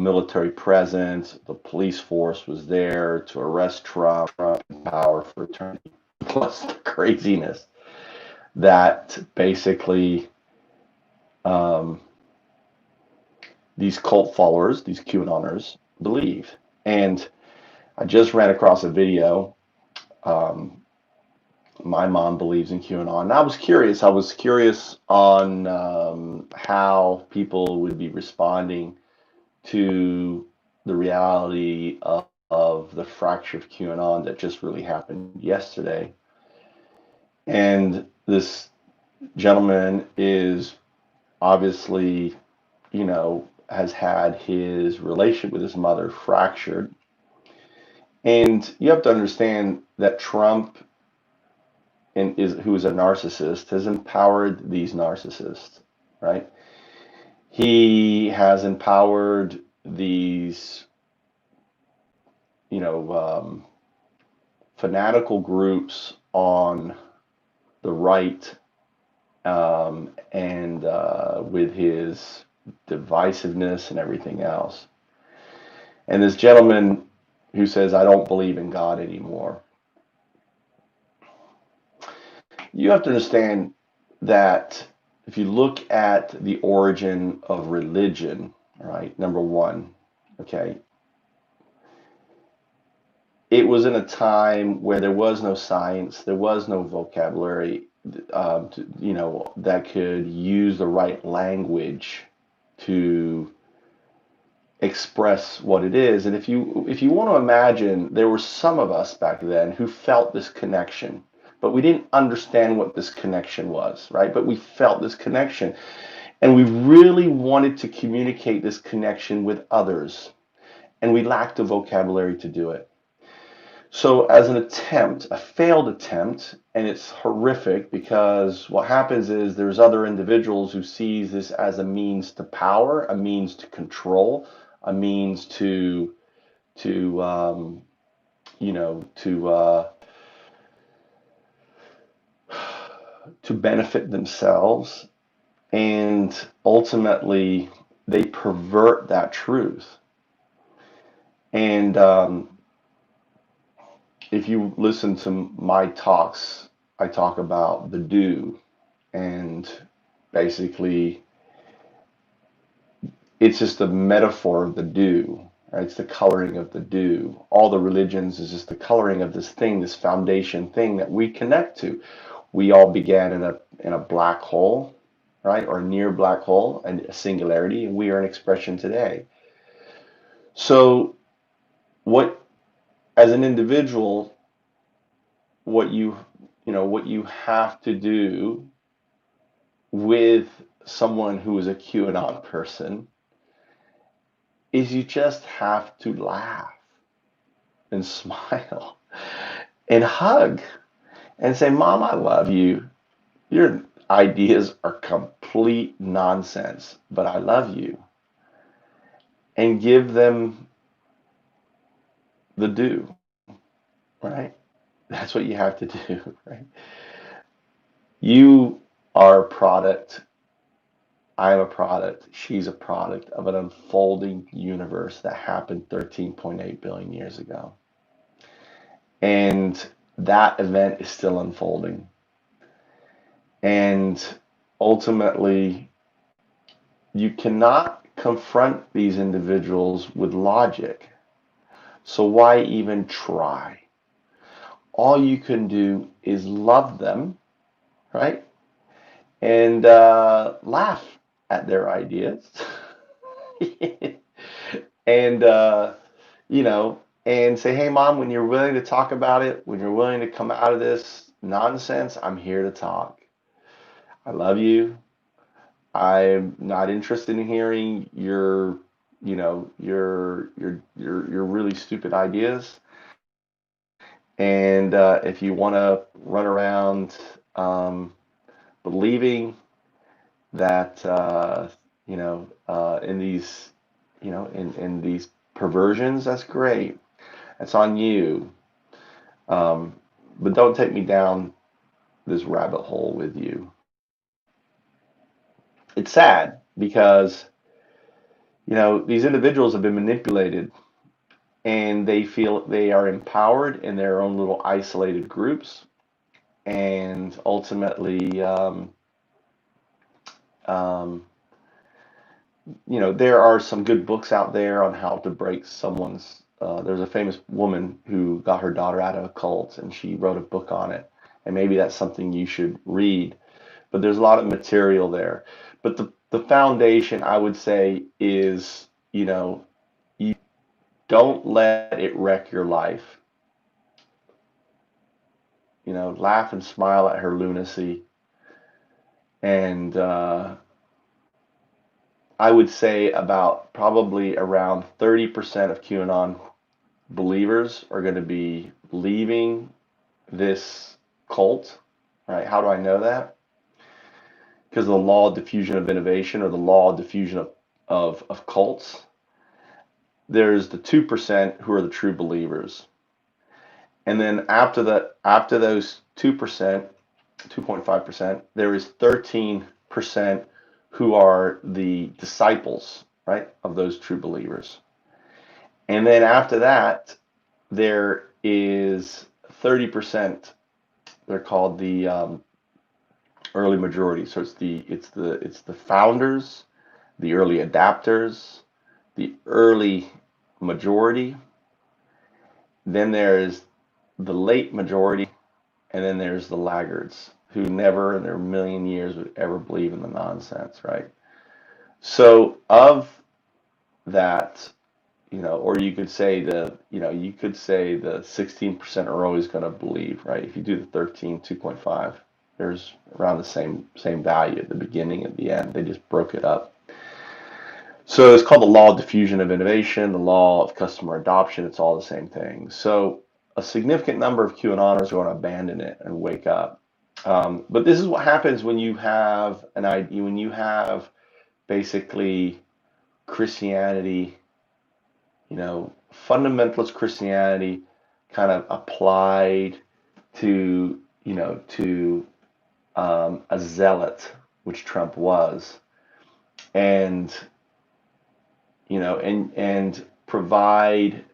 military presence, the police force was there to arrest Trump in power for eternity. Plus the craziness that basically um, these cult followers, these QAnoners, believe. And I just ran across a video. Um, my mom believes in QAnon. And I was curious. I was curious on how people would be responding to the reality of the fracture of QAnon that just really happened yesterday. And this gentleman is obviously, has had his relationship with his mother fractured. And you have to understand that Trump who is a narcissist, has empowered these narcissists, right? He has empowered these, you know, fanatical groups on the right, and with his divisiveness and everything else. And this gentleman who says, I don't believe in God anymore. You have to understand that if you look at the origin of religion, right, number one, okay, it was in a time where there was no science, there was no vocabulary, that could use the right language to express what it is. And if you want to imagine, there were some of us back then who felt this connection, but we didn't understand what this connection was, right? But we felt this connection, and we really wanted to communicate this connection with others, and we lacked the vocabulary to do it. So as an attempt, a failed attempt, and it's horrific because what happens is there's other individuals who sees this as a means to power, a means to control, a means to you know to benefit themselves, and ultimately they pervert that truth. And if you listen to my talks, I talk about the do, and basically it's just a metaphor of the do. Right? It's the coloring of the do. All the religions is just the coloring of this thing, this foundation thing that we connect to. We all began in a black hole, right, or near black hole, and a singularity, and we are an expression today. So, what as an individual, what you have to do with someone who is a QAnon person is you just have to laugh and smile and hug and say, Mom, I love you. Your ideas are complete nonsense, but I love you. And give them the due, right? That's what you have to do, right? You are a product. I am a product. She's a product of an unfolding universe that happened 13.8 billion years ago. And that event is still unfolding. And ultimately, you cannot confront these individuals with logic. So why even try? All you can do is love them, right? And laugh at their ideas. And, and say, hey, Mom, when you're willing to talk about it, when you're willing to come out of this nonsense, I'm here to talk. I love you. I'm not interested in hearing your really stupid ideas. And if you want to run around believing that in these in these perversions, that's great. That's on you. Um, but don't take me down this rabbit hole with you. It's sad because these individuals have been manipulated, and they feel they are empowered in their own little isolated groups. And ultimately, um, there are some good books out there on how to break someone's. There's a famous woman who got her daughter out of a cult, and she wrote a book on it. And maybe that's something you should read. But there's a lot of material there. But the foundation, I would say, is, you don't let it wreck your life. Laugh and smile at her lunacy. And I would say about probably around 30% of QAnon believers are going to be leaving this cult, right? How do I know that? Because of the law of diffusion of innovation, or the law of diffusion of cults. There's the 2% who are the true believers. And then after those 2%, 2.5%, there is 13% who are the disciples, right, of those true believers. And then after that, there is 30%. They're called the early majority. So it's the founders, the early adapters, the early majority. Then there's the late majority, and then there's the laggards who never in their million years would ever believe in the nonsense, right? So of that, or you could say the 16% are always going to believe, right? If you do the 13, 2.5, there's around the same value at the beginning and the end. They just broke it up. So it's called the law of diffusion of innovation, the law of customer adoption. It's all the same thing. So a significant number of QAnoners are going to abandon it and wake up. But this is what happens when you have an idea, when you have basically Christianity, fundamentalist Christianity kind of applied to, a zealot, which Trump was, and, and provide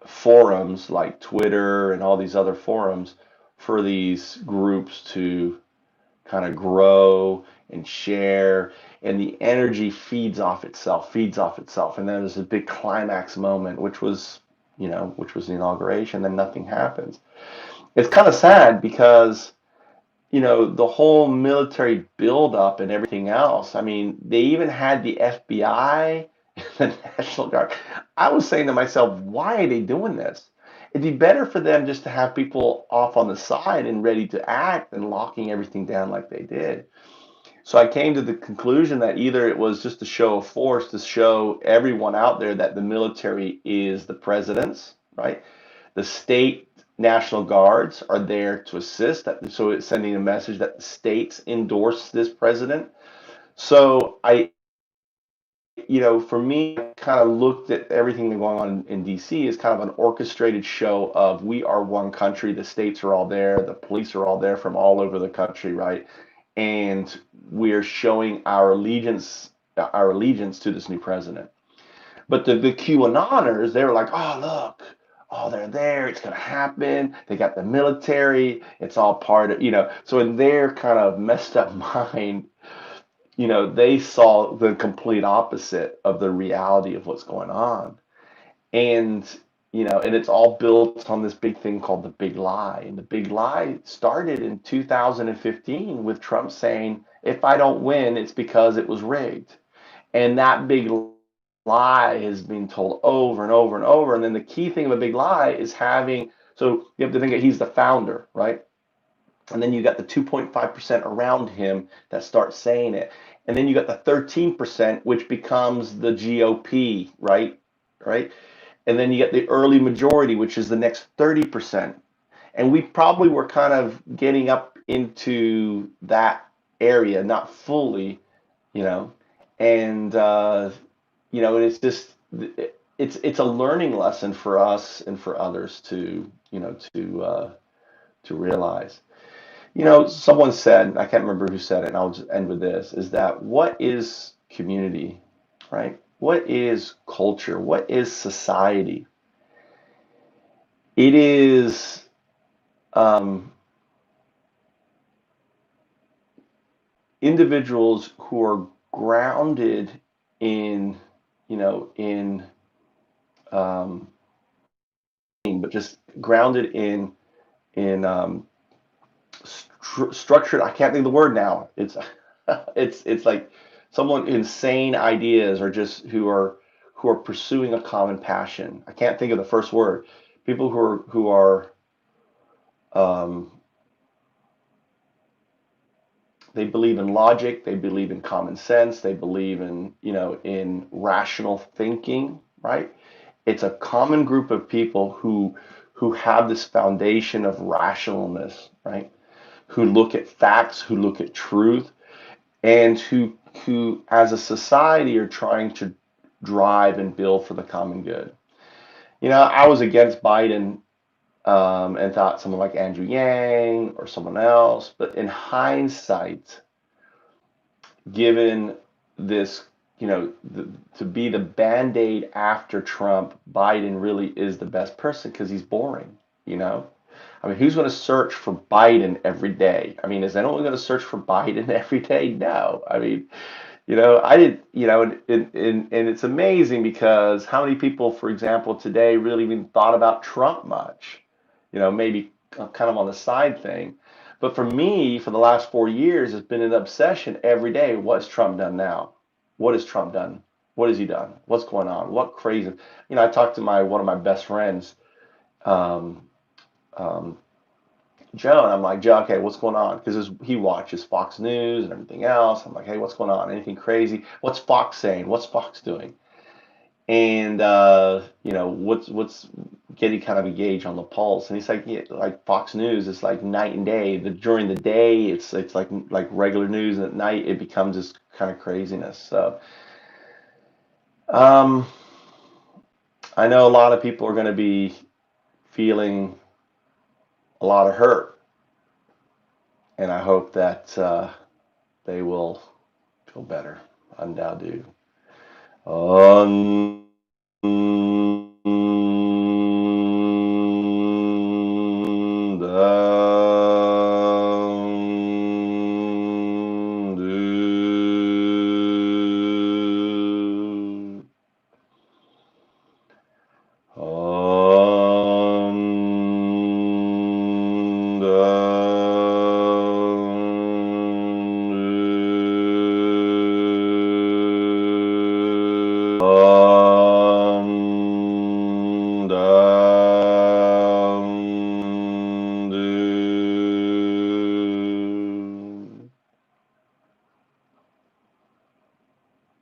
forums like Twitter and all these other forums for these groups to kind of grow and share, and the energy feeds off itself, and then there's a big climax moment, which was the inauguration. Then nothing happens. It's kind of sad because the whole military buildup and everything else. I mean, they even had the FBI and the National Guard. I was saying to myself, why are they doing this? It'd be better for them just to have people off on the side and ready to act than locking everything down like they did. So I came to the conclusion that either it was just a show of force to show everyone out there that the military is the president's, right? The state National Guards are there to assist. So it's sending a message that the states endorse this president. So for me, I kind of looked at everything going on in DC as kind of an orchestrated show of we are one country. The states are all there. The police are all there from all over the country, right? And we're showing our allegiance to this new president. But the QAnoners, they were like, oh, look, oh, they're there. It's going to happen. They got the military. It's all part of, So in their kind of messed up mind, they saw the complete opposite of the reality of what's going on. And, and it's all built on this big thing called the big lie. And the big lie started in 2015 with Trump saying, if I don't win, it's because it was rigged. And that big lie has been told over and over and over. And then the key thing of a big lie is so you have to think that he's the founder, right? And then you got the 2.5% around him that start saying it. And then you got the 13%, which becomes the GOP, right? Right? And then you get the early majority, which is the next 30%. And we probably were kind of getting up into that area, not fully, and and it's just it's a learning lesson for us and for others to realize. Someone said, I can't remember who said it, and I'll just end with this, is that what is community, right? what is culture? What is society? It is um, individuals who are grounded in, in um, but just grounded in structured. I can't think of the word now. It's it's like someone insane ideas, or just who are pursuing a common passion. I can't think of the first word. People who are um, they believe in logic, they believe in common sense, they believe in, in rational thinking, right? It's a common group of people who have this foundation of rationalness, right? Who look at facts, who look at truth, and who as a society are trying to drive and build for the common good. I was against Biden, and thought someone like Andrew Yang or someone else, but in hindsight, given this, to be the band-aid after Trump, Biden really is the best person because he's boring, you know? I mean, who's going to search for Biden every day? I mean, is anyone going to search for Biden every day? No. I mean, I did, and it's amazing because how many people, for example, today really even thought about Trump much, maybe kind of on the side thing. But for me, for the last 4 years, it's been an obsession every day. What has Trump done now? What has Trump done? What has he done? What's going on? What crazy? I talked to one of my best friends, um, um, Joe, and I'm like, Joe, okay, what's going on? Because he watches Fox News and everything else. I'm like, hey, what's going on? Anything crazy? What's Fox saying? What's Fox doing? And what's getting kind of a gauge on the pulse. And he's like, yeah, like Fox News is like night and day. During the day, it's like regular news, and at night it becomes this kind of craziness. So um, I know a lot of people are going to be feeling a lot of hurt, and I hope that they will feel better. UnDaoDu. UnDaoDu.